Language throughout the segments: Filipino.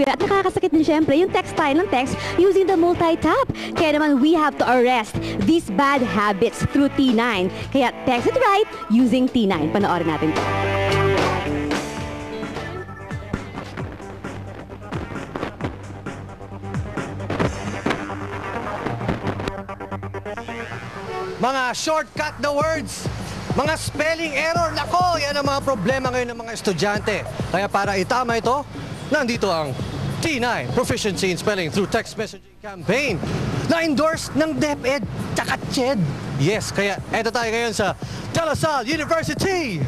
At nakakasakit din syempre yung text tayo ng text using the multi-tap. Kaya naman we have to arrest these bad habits through T9. Kaya text it right using T9. Panoorin natin to. Mga shortcut the words, mga spelling error, nako, yan ang mga problema ngayon ng mga estudyante. Kaya para itama ito, nandito ang T9 Proficiency in Spelling through Text Messaging Campaign na endorse ng DepEd tsaka CHED. Yes, kaya eto tayo ngayon sa De La Salle University.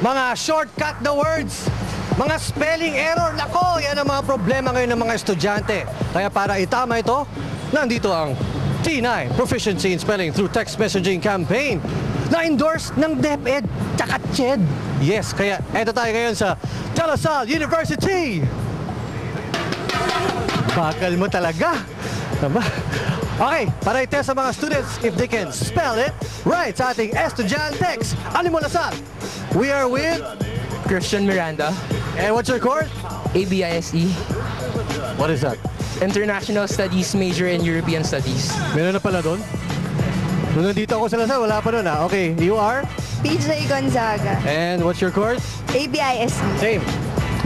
Mga shortcut the words, mga spelling error, nako, yan ang mga problema ngayon ng mga estudyante. Kaya para itama ito, nandito ang T9 Proficiency in Spelling through Text Messaging Campaign na endorse ng DepEd tsaka CHED. Yes, kaya eto tayo ngayon sa De La Salle University. Bakal mo talaga. Okay, para i-test sa mga students if they can spell it right sa ating Estudiantex Animo Lasal. We are with Christian Miranda. And what's your course? ABISE. What is that? International Studies, major in European Studies. Meron na pala doon? Nung nandito ako sa Lasal, wala pa doon. Okay, you are? PJ Gonzaga. And what's your course? ABISE. Same.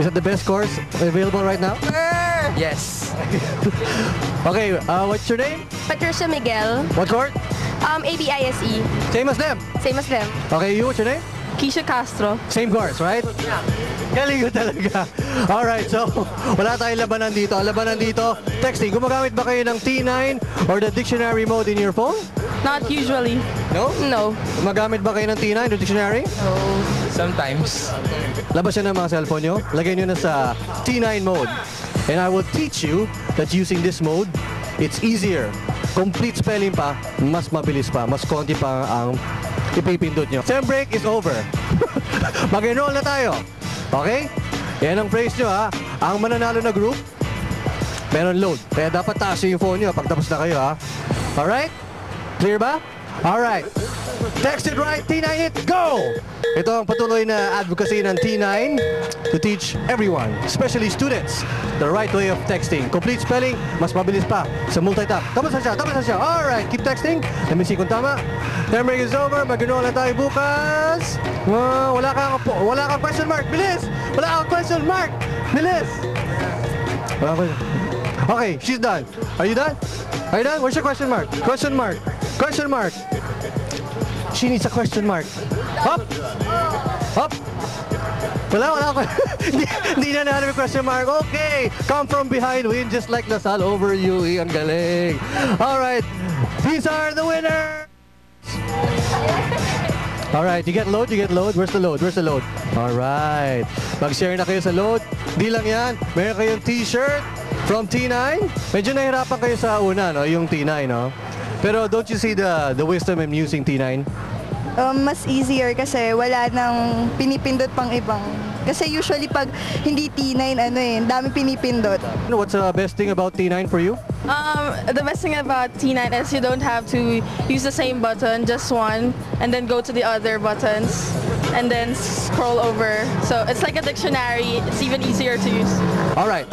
Is that the best course available right now? Yes. Okay, what's your name? Patricia Miguel. What course? ABISE. Same as them. Same as them. Okay, you, what's your name? Keisha Castro. Same course, right? Galing ko talaga. Alright, so wala tayong labanan dito. Ang labanan dito, texting. Gumagamit ba kayo ng T9 or the dictionary mode in your phone? Not usually. No? No. Gumagamit ba kayo ng T9 or dictionary? No. Sometimes. Labas yan ng mga cellphone nyo. Lagay nyo na sa T9 mode. And I will teach you that using this mode, it's easier. Complete spelling pa, mas mabilis pa, mas konti pa ang ipipindot nyo. Sem break is over. Mag-enroll na tayo. Okay? Yan ang phrase nyo ha. Ang mananalo na group, meron load. Kaya dapat taas yung phone nyo pag tapos na kayo ha. Alright? Clear ba? Alright. Text it right, T9 it, go! Ito ang patuloy na advocacy ng T9 to teach everyone, especially students, the right way of texting. Complete spelling, mas mabilis pa sa multi-tap. Tama sa siya. Alright, keep texting. Let me see kung tama. Time break is over. Mag-enroll na tayo bukas. Wala kang question mark. Bilis! Wala kang question mark. Bilis! Okay, she's done. Are you done? Are you done? Where's your question mark? Question mark. Question mark. She needs a question mark. Up! Up! Wala ako. Hindi na nahanap yung question mark. Okay! Come from behind, win just like Lasal over UE. Ang galing. Alright. These are the winners! Alright, you get load? Where's the load? Alright. Mag-share na kayo sa load. Di lang yan. Meron kayong t-shirt from T9. Medyo nahirapan kayo sa una, no? Yung T9, no? Pero don't you see the wisdom in using T9? Mas easier kasi wala nang pinipindot pang ibang. Kasi usually pag hindi T9, daming pinipindot. What's the best thing about T9 for you? The best thing about T9 is you don't have to use the same button, just one, and then go to the other buttons, and then scroll over. So it's like a dictionary. It's even easier to use. All right.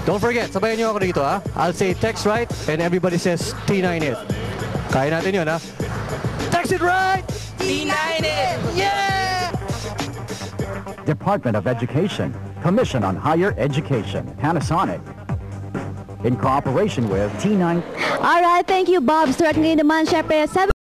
Don't forget, sabayan niyo ako dito ha. I'll say text right and everybody says T9 it. Kaya natin yun ha. Text it right! T9 it! Yeah! Department of Education, Commission on Higher Education, Panasonic. In cooperation with T9. Alright, thank you Bob. Start ngayon naman syempre 7